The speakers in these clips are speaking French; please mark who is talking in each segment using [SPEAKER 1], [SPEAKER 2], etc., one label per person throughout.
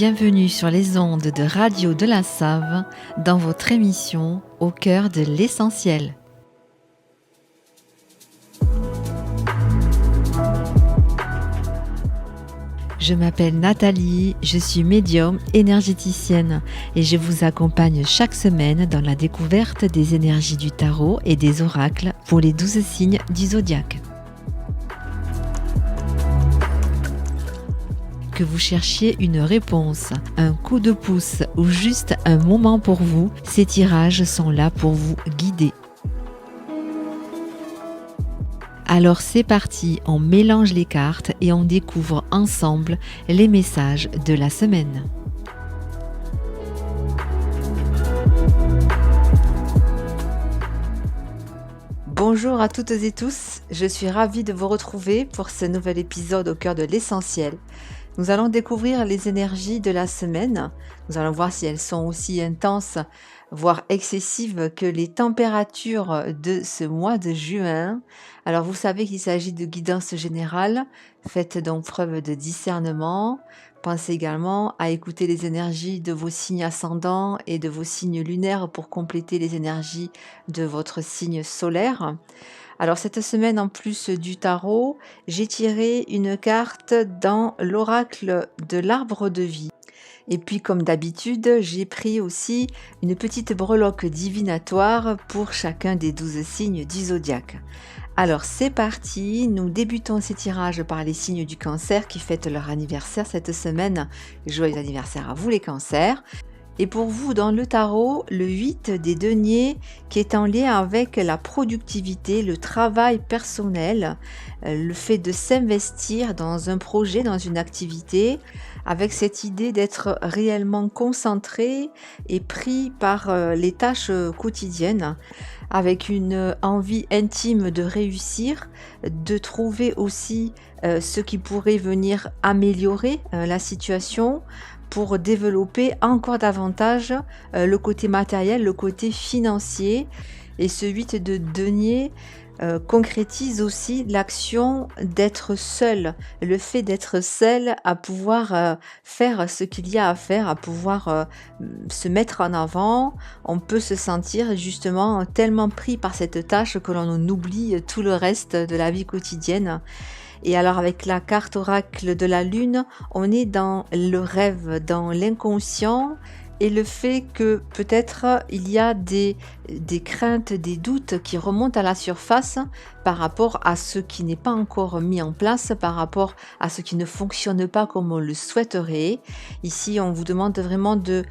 [SPEAKER 1] Bienvenue sur les ondes de Radio de la Save dans votre émission Au cœur de l'essentiel. Je m'appelle Nathalie, je suis médium énergéticienne et je vous accompagne chaque semaine dans la découverte des énergies du tarot et des oracles pour les 12 signes du zodiaque. Que vous cherchiez une réponse, un coup de pouce ou juste un moment pour vous, ces tirages sont là pour vous guider. Alors c'est parti, on mélange les cartes et on découvre ensemble les messages de la semaine. Bonjour à toutes et tous, je suis ravie de vous retrouver pour ce nouvel épisode au cœur de l'essentiel. Nous allons découvrir les énergies de la semaine. Nous allons voir si elles sont aussi intenses, voire excessives que les températures de ce mois de juin. Alors vous savez qu'il s'agit de guidance générale. Faites donc preuve de discernement. Pensez également à écouter les énergies de vos signes ascendants et de vos signes lunaires pour compléter les énergies de votre signe solaire. Alors cette semaine, en plus du tarot, j'ai tiré une carte dans l'oracle de l'arbre de vie. Et puis comme d'habitude, j'ai pris aussi une petite breloque divinatoire pour chacun des 12 signes du zodiaque. Alors c'est parti, nous débutons ces tirages par les signes du Cancer qui fêtent leur anniversaire cette semaine. Joyeux anniversaire à vous les cancers. Et pour vous, dans le tarot, le 8 des deniers qui est en lien avec la productivité, le travail personnel, le fait de s'investir dans un projet, dans une activité, avec cette idée d'être réellement concentré et pris par les tâches quotidiennes, avec une envie intime de réussir, de trouver aussi ce qui pourrait venir améliorer la situation, pour développer encore davantage le côté matériel, le côté financier. Et ce 8 de denier concrétise aussi l'action d'être seul, le fait d'être seul à pouvoir faire ce qu'il y a à faire, à pouvoir se mettre en avant. On peut se sentir justement tellement pris par cette tâche que l'on oublie tout le reste de la vie quotidienne. Et alors avec la carte oracle de la lune, on est dans le rêve, dans l'inconscient et le fait que peut-être il y a des craintes, des doutes qui remontent à la surface par rapport à ce qui n'est pas encore mis en place, par rapport à ce qui ne fonctionne pas comme on le souhaiterait. Ici, on vous demande vraiment de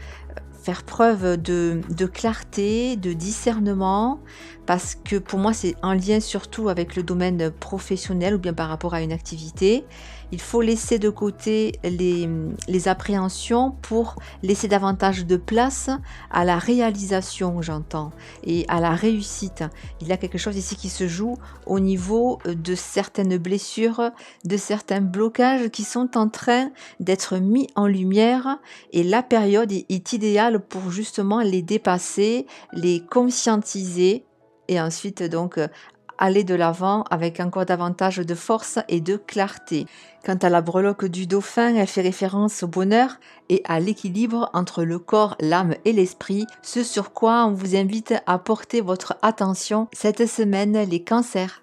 [SPEAKER 1] faire preuve de clarté, de discernement, parce que pour moi c'est en lien surtout avec le domaine professionnel ou bien par rapport à une activité. Il faut laisser de côté les appréhensions pour laisser davantage de place à la réalisation, j'entends, et à la réussite. Il y a quelque chose ici qui se joue au niveau de certaines blessures, de certains blocages qui sont en train d'être mis en lumière et la période est idéale pour justement les dépasser, les conscientiser et ensuite donc aller de l'avant avec encore davantage de force et de clarté. Quant à la breloque du dauphin, elle fait référence au bonheur et à l'équilibre entre le corps, l'âme et l'esprit, ce sur quoi on vous invite à porter votre attention cette semaine, les cancers.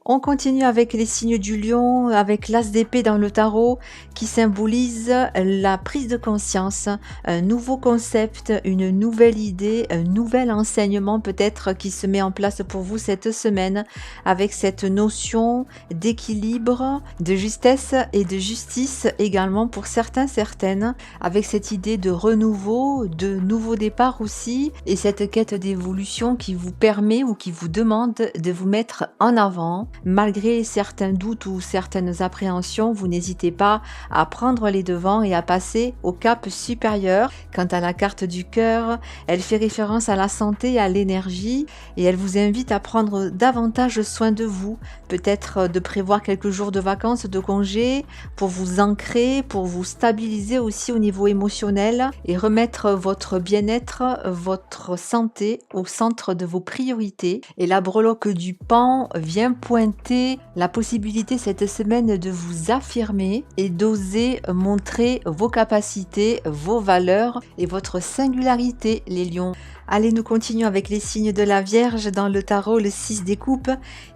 [SPEAKER 1] On continue avec les signes du lion, avec l'as d'épée dans le tarot qui symbolise la prise de conscience, un nouveau concept, une nouvelle idée, un nouvel enseignement peut-être qui se met en place pour vous cette semaine avec cette notion d'équilibre, de justesse et de justice également pour certains, certaines, avec cette idée de renouveau, de nouveau départ aussi et cette quête d'évolution qui vous permet ou qui vous demande de vous mettre en avant. Malgré certains doutes ou certaines appréhensions, vous n'hésitez pas à prendre les devants et à passer au cap supérieur. Quant à la carte du cœur, elle fait référence à la santé et à l'énergie et elle vous invite à prendre davantage soin de vous, peut-être de prévoir quelques jours de vacances, de congés pour vous ancrer, pour vous stabiliser aussi au niveau émotionnel et remettre votre bien-être, votre santé au centre de vos priorités. Et la breloque du pan vient pointer pointer la possibilité cette semaine de vous affirmer et d'oser montrer vos capacités, vos valeurs et votre singularité, les lions. Allez, nous continuons avec les signes de la Vierge dans le tarot, le 6 des coupes,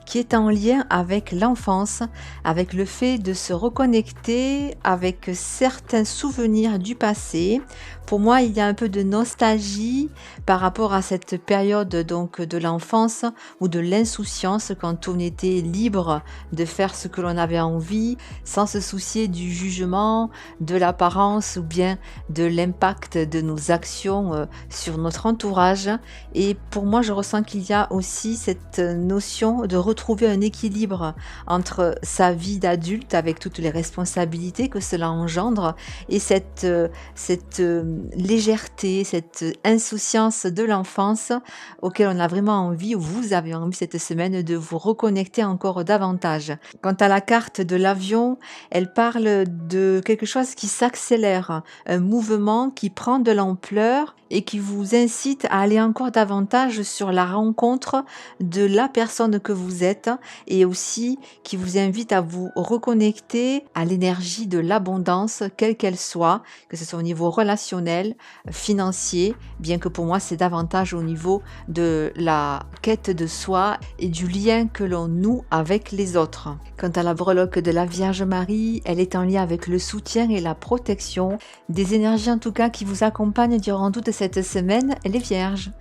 [SPEAKER 1] qui est en lien avec l'enfance, avec le fait de se reconnecter avec certains souvenirs du passé. Pour moi, il y a un peu de nostalgie par rapport à cette période donc de l'enfance ou de l'insouciance, quand on était libre de faire ce que l'on avait envie, sans se soucier du jugement, de l'apparence ou bien de l'impact de nos actions sur notre entourage. Et pour moi, je ressens qu'il y a aussi cette notion de retrouver un équilibre entre sa vie d'adulte avec toutes les responsabilités que cela engendre et cette légèreté, cette insouciance de l'enfance auquel on a vraiment envie, ou vous avez envie cette semaine de vous reconnecter encore davantage. Quant à la carte de l'avion, elle parle de quelque chose qui s'accélère, un mouvement qui prend de l'ampleur et qui vous incite à aller encore davantage sur la rencontre de la personne que vous êtes et aussi qui vous invite à vous reconnecter à l'énergie de l'abondance, quelle qu'elle soit, que ce soit au niveau relationnel, financier, bien que pour moi c'est davantage au niveau de la quête de soi et du lien que l'on noue avec les autres. Quant à la breloque de la Vierge Marie, elle est en lien avec le soutien et la protection, des énergies en tout cas qui vous accompagnent durant toute cette semaine, les Vierges.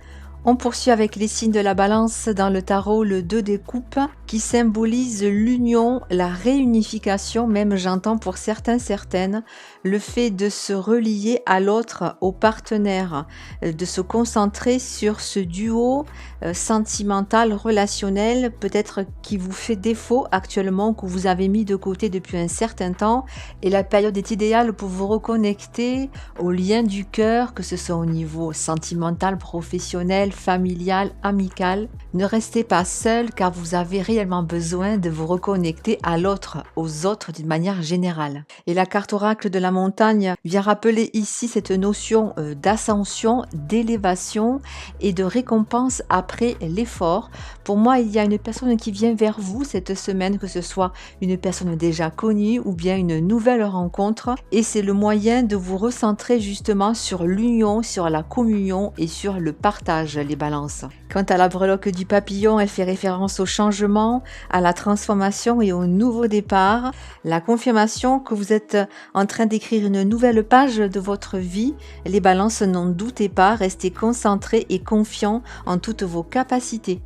[SPEAKER 1] On poursuit avec les signes de la Balance dans le tarot, le 2 des coupes, qui symbolise l'union, la réunification, même j'entends pour certains, certaines, le fait de se relier à l'autre, au partenaire, de se concentrer sur ce duo sentimental, relationnel, peut-être qui vous fait défaut actuellement, que vous avez mis de côté depuis un certain temps, et la période est idéale pour vous reconnecter au lien du cœur, que ce soit au niveau sentimental, professionnel, familial, amical. Ne restez pas seul car vous avez réellement besoin de vous reconnecter à l'autre, aux autres d'une manière générale. Et la carte oracle de la montagne vient rappeler ici cette notion d'ascension, d'élévation et de récompense après l'effort. Pour moi, il y a une personne qui vient vers vous cette semaine, que ce soit une personne déjà connue ou bien une nouvelle rencontre, et c'est le moyen de vous recentrer justement sur l'union, sur la communion et sur le partage, les balances. Quant à la breloque du papillon, elle fait référence au changement, à la transformation et au nouveau départ, la confirmation que vous êtes en train d'écrire une nouvelle page de votre vie. Les balances, n'en doutez pas, restez concentrés et confiants en toutes vos capacités.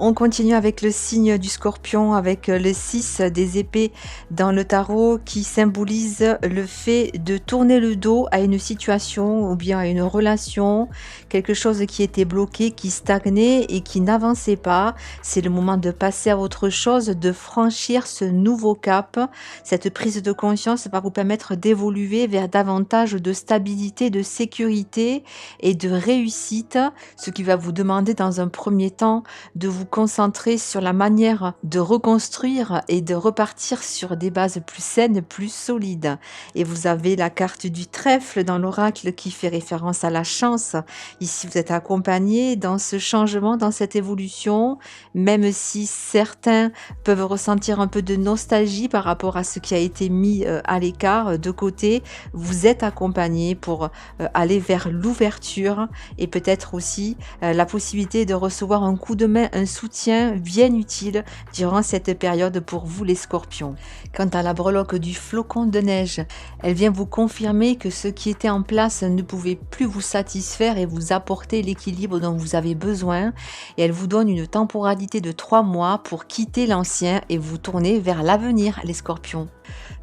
[SPEAKER 1] On continue avec le signe du Scorpion, avec le 6 des épées dans le tarot, qui symbolise le fait de tourner le dos à une situation ou bien à une relation, quelque chose qui était bloqué, qui stagnait et qui n'avançait pas. C'est le moment de passer à autre chose, de franchir ce nouveau cap. Cette prise de conscience va vous permettre d'évoluer vers davantage de stabilité, de sécurité et de réussite, ce qui va vous demander dans un premier temps de vous concentrer sur la manière de reconstruire et de repartir sur des bases plus saines, plus solides. Et vous avez la carte du trèfle dans l'oracle qui fait référence à la chance. Ici, vous êtes accompagné dans ce changement, dans cette évolution, même si certains peuvent ressentir un peu de nostalgie par rapport à ce qui a été mis à l'écart, de côté. Vous êtes accompagné pour aller vers l'ouverture et peut-être aussi la possibilité de recevoir un coup de main, un soutien bien utile durant cette période pour vous les scorpions. Quant à la breloque du flocon de neige, elle vient vous confirmer que ce qui était en place ne pouvait plus vous satisfaire et vous apporter l'équilibre dont vous avez besoin, et elle vous donne une temporalité de 3 mois pour quitter l'ancien et vous tourner vers l'avenir, les scorpions.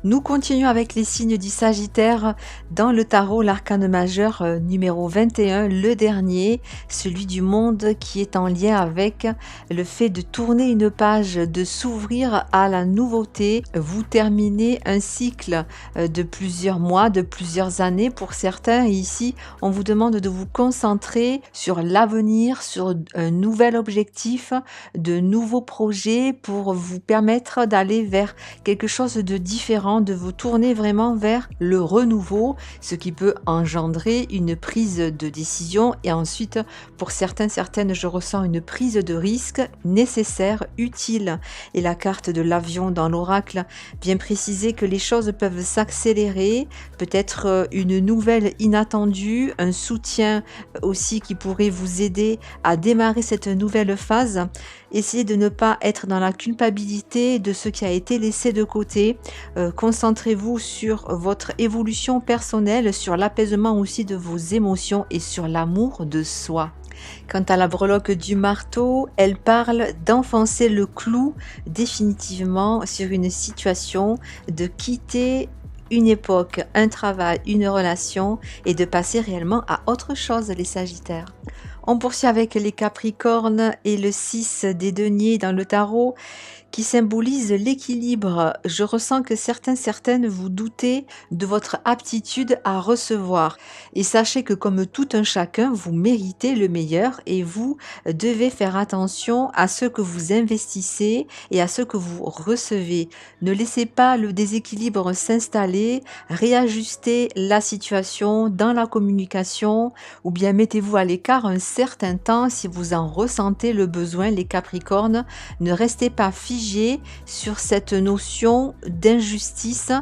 [SPEAKER 1] Nous continuons avec les signes du Sagittaire dans le tarot, l'arcane majeur numéro 21, le dernier, celui du monde qui est en lien avec le fait de tourner une page, de s'ouvrir à la nouveauté. Vous terminez un cycle de plusieurs mois, de plusieurs années pour certains, et ici on vous demande de vous concentrer sur l'avenir, sur un nouvel objectif, de nouveaux projets pour vous permettre d'aller vers quelque chose de différent, différent, de vous tourner vraiment vers le renouveau, ce qui peut engendrer une prise de décision et ensuite, pour certaines, je ressens une prise de risque nécessaire, utile. Et la carte de l'avion dans l'oracle vient préciser que les choses peuvent s'accélérer, peut-être une nouvelle inattendue, un soutien aussi qui pourrait vous aider à démarrer cette nouvelle phase. Essayez de ne pas être dans la culpabilité de ce qui a été laissé de côté. Concentrez-vous sur votre évolution personnelle, sur l'apaisement aussi de vos émotions et sur l'amour de soi. Quant à la breloque du marteau, elle parle d'enfoncer le clou définitivement sur une situation, de quitter une époque, un travail, une relation et de passer réellement à autre chose, les Sagittaires. On poursuit avec les Capricornes et le 6 des deniers dans le tarot qui symbolise l'équilibre. Je ressens que certaines vous doutez de votre aptitude à recevoir. Et sachez que comme tout un chacun, vous méritez le meilleur et vous devez faire attention à ce que vous investissez et à ce que vous recevez. Ne laissez pas le déséquilibre s'installer, réajustez la situation dans la communication ou bien mettez-vous à l'écart un certain temps si vous en ressentez le besoin, les Capricornes. Ne restez pas figés sur cette notion d'injustice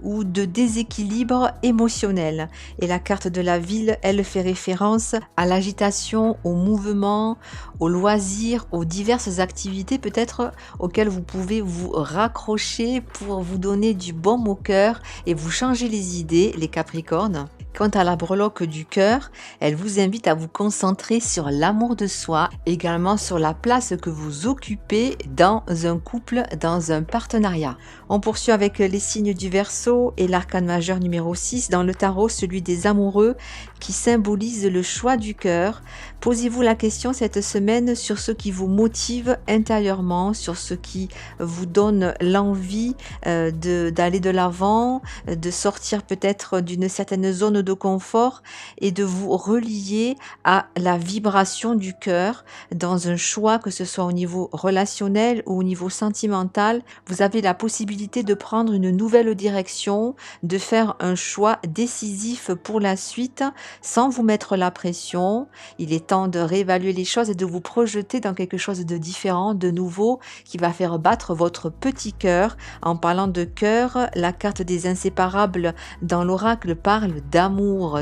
[SPEAKER 1] ou de déséquilibre émotionnel. Et la carte de la ville, elle fait référence à l'agitation, au mouvement, aux loisirs, aux diverses activités peut-être auxquelles vous pouvez vous raccrocher pour vous donner du baume au cœur et vous changer les idées, les Capricornes. Quant à la breloque du cœur, elle vous invite à vous concentrer sur l'amour de soi, également sur la place que vous occupez dans un couple, dans un partenariat. On poursuit avec les signes du Verseau et l'arcane majeur numéro 6 dans le tarot, celui des amoureux qui symbolise le choix du cœur. Posez-vous la question cette semaine sur ce qui vous motive intérieurement, sur ce qui vous donne l'envie d'aller de l'avant, de sortir peut-être d'une certaine zone de confort et de vous relier à la vibration du cœur dans un choix, que ce soit au niveau relationnel ou au niveau sentimental. Vous avez la possibilité de prendre une nouvelle direction, de faire un choix décisif pour la suite sans vous mettre la pression. Il est temps de réévaluer les choses et de vous projeter dans quelque chose de différent, de nouveau, qui va faire battre votre petit cœur. En parlant de cœur, la carte des inséparables dans l'oracle parle d'amour,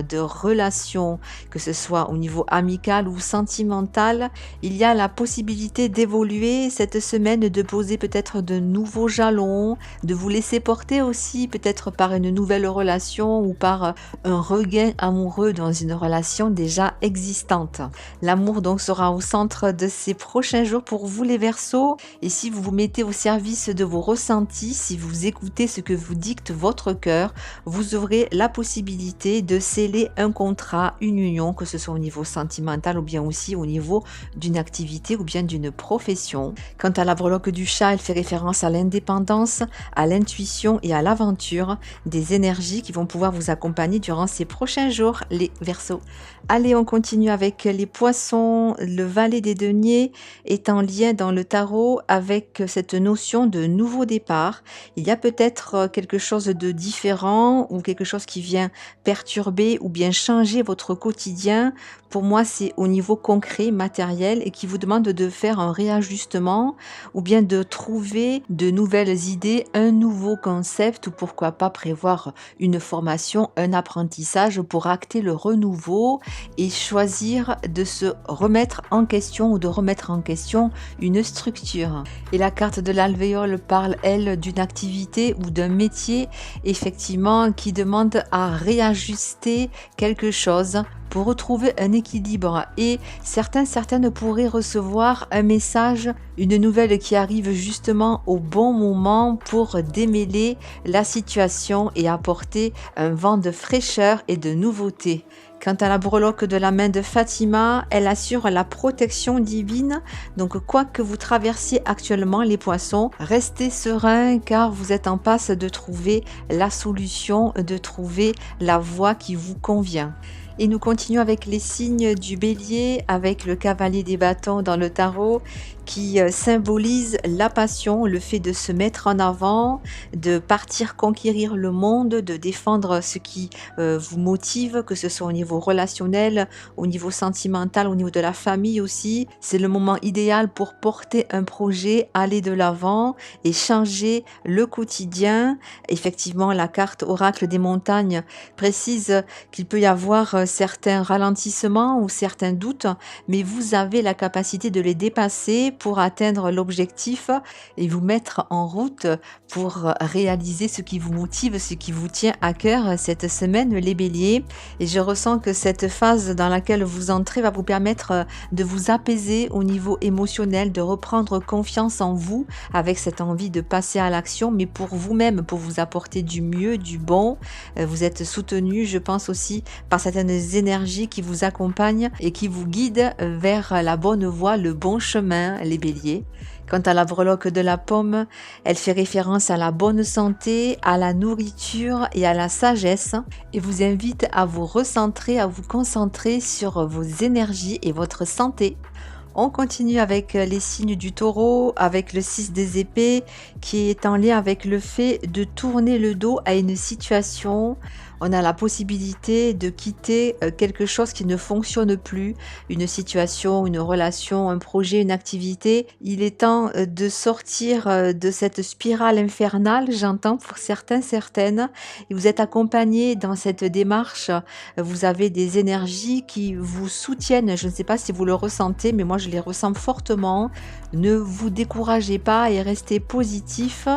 [SPEAKER 1] de relation, que ce soit au niveau amical ou sentimental. Il y a la possibilité d'évoluer cette semaine, de poser peut-être de nouveaux jalons, de vous laisser porter aussi peut-être par une nouvelle relation ou par un regain amoureux dans une relation déjà existante. L'amour donc sera au centre de ces prochains jours pour vous les Verseaux, et si vous vous mettez au service de vos ressentis, si vous écoutez ce que vous dicte votre cœur, vous aurez la possibilité de sceller un contrat, une union, que ce soit au niveau sentimental ou bien aussi au niveau d'une activité ou bien d'une profession. Quant à la breloque du chat, elle fait référence à l'indépendance, à l'intuition et à l'aventure, des énergies qui vont pouvoir vous accompagner durant ces prochains jours, les Verseaux. Allez, on continue avec les Poissons. Le valet des deniers est en lien dans le tarot avec cette notion de nouveau départ. Il y a peut-être quelque chose de différent ou quelque chose qui vient perturber ou bien changer votre quotidien. Pour moi, c'est au niveau concret, matériel, et qui vous demande de faire un réajustement ou bien de trouver de nouvelles idées, un nouveau concept, ou pourquoi pas prévoir une formation, un apprentissage pour acter le renouveau et choisir de se remettre en question ou de remettre en question une structure. Et la carte de l'alvéole parle, elle, d'une activité ou d'un métier, effectivement, qui demande à réajuster quelque chose pour retrouver un équilibre. Et certaines pourraient recevoir un message, une nouvelle qui arrive justement au bon moment pour démêler la situation et apporter un vent de fraîcheur et de nouveauté. Quant à la breloque de la main de Fatima, elle assure la protection divine. Donc quoi que vous traversiez actuellement, les Poissons, restez sereins car vous êtes en passe de trouver la solution, de trouver la voie qui vous convient. Et nous continuons avec les signes du bélier, avec le cavalier des bâtons dans le tarot qui symbolise la passion, le fait de se mettre en avant, de partir conquérir le monde, de défendre ce qui vous motive, que ce soit au niveau relationnel, au niveau sentimental, au niveau de la famille aussi. C'est le moment idéal pour porter un projet, aller de l'avant et changer le quotidien. Effectivement, la carte oracle des montagnes précise qu'il peut y avoir certains ralentissements ou certains doutes, mais vous avez la capacité de les dépasser pour atteindre l'objectif et vous mettre en route pour réaliser ce qui vous motive, ce qui vous tient à cœur cette semaine, les béliers. Et je ressens que cette phase dans laquelle vous entrez va vous permettre de vous apaiser au niveau émotionnel, de reprendre confiance en vous avec cette envie de passer à l'action, mais pour vous-même, pour vous apporter du mieux, du bon. Vous êtes soutenu, je pense aussi, par certaines énergies qui vous accompagnent et qui vous guident vers la bonne voie, le bon chemin, les béliers. Quant à la breloque de la pomme, elle fait référence à la bonne santé, à la nourriture et à la sagesse et vous invite à vous recentrer, à vous concentrer sur vos énergies et votre santé. On continue avec les signes du taureau, avec le 6 des épées qui est en lien avec le fait de tourner le dos à une situation. On a la possibilité de quitter quelque chose qui ne fonctionne plus, une situation, une relation, un projet, une activité. Il est temps de sortir de cette spirale infernale, j'entends pour certains, certaines. Et vous êtes accompagné dans cette démarche. Vous avez des énergies qui vous soutiennent. Je ne sais pas si vous le ressentez, mais moi je les ressens fortement. Ne vous découragez pas et restez positif.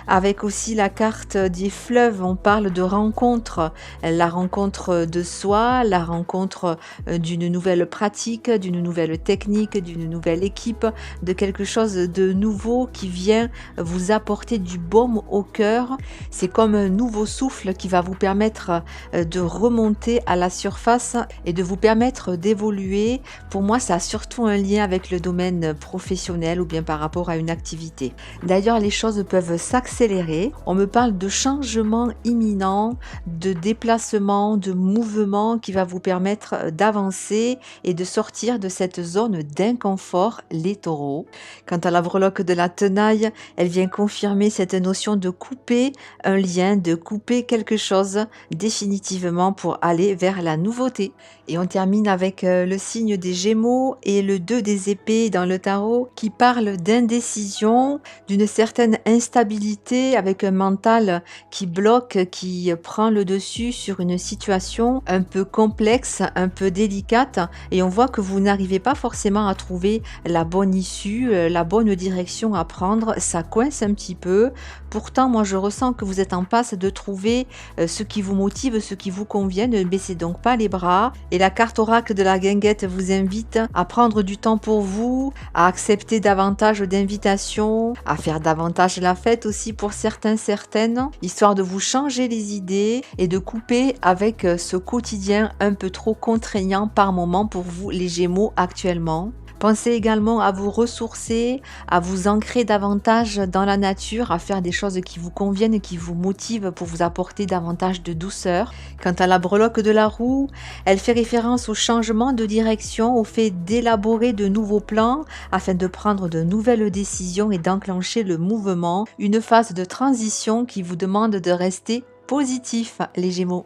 [SPEAKER 1] Avec aussi la carte des fleuves, on parle de rencontres. La rencontre de soi, la rencontre d'une nouvelle pratique, d'une nouvelle technique, d'une nouvelle équipe, de quelque chose de nouveau qui vient vous apporter du baume au cœur. C'est comme un nouveau souffle qui va vous permettre de remonter à la surface et de vous permettre d'évoluer. Pour moi, ça a surtout un lien avec le domaine professionnel ou bien par rapport à une activité. D'ailleurs, les choses peuvent s'accélérer. On me parle de changement imminent, de déplacement, de mouvement qui va vous permettre d'avancer et de sortir de cette zone d'inconfort, les taureaux. Quant à la breloque de la tenaille, elle vient confirmer cette notion de couper un lien, de couper quelque chose définitivement pour aller vers la nouveauté. Et on termine avec le signe des Gémeaux et le 2 des épées dans le tarot qui parle d'indécision, d'une certaine instabilité avec un mental qui bloque, qui prend le dessus sur une situation un peu complexe, un peu délicate et on voit que vous n'arrivez pas forcément à trouver la bonne issue, la bonne direction à prendre, ça coince un petit peu. Pourtant, moi je ressens que vous êtes en passe de trouver ce qui vous motive, ce qui vous convient, ne baissez donc pas les bras. Et la carte oracle de la guinguette vous invite à prendre du temps pour vous, à accepter davantage d'invitations, à faire davantage la fête aussi pour certains, certaines, histoire de vous changer les idées et de couper avec ce quotidien un peu trop contraignant par moment pour vous les Gémeaux actuellement. Pensez également à vous ressourcer, à vous ancrer davantage dans la nature, à faire des choses qui vous conviennent et qui vous motivent pour vous apporter davantage de douceur. Quant à la breloque de la roue, elle fait référence au changement de direction, au fait d'élaborer de nouveaux plans afin de prendre de nouvelles décisions et d'enclencher le mouvement, une phase de transition qui vous demande de rester positif, les Gémeaux.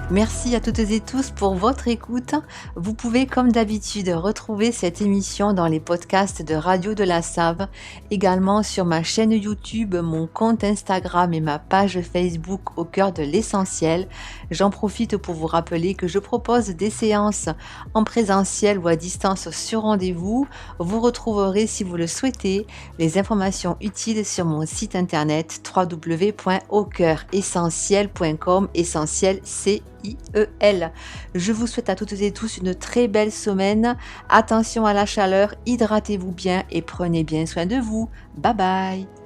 [SPEAKER 1] Merci à toutes et tous pour votre écoute. Vous pouvez comme d'habitude retrouver cette émission dans les podcasts de Radio de la Save, également sur ma chaîne YouTube, mon compte Instagram et ma page Facebook au cœur de l'essentiel. J'en profite pour vous rappeler que je propose des séances en présentiel ou à distance sur rendez-vous. Vous retrouverez, si vous le souhaitez, les informations utiles sur mon site internet www.aucoeuressentiel.com, essentiel CIEL. Je vous souhaite à toutes et tous une très belle semaine. Attention à la chaleur, hydratez-vous bien et prenez bien soin de vous. Bye bye.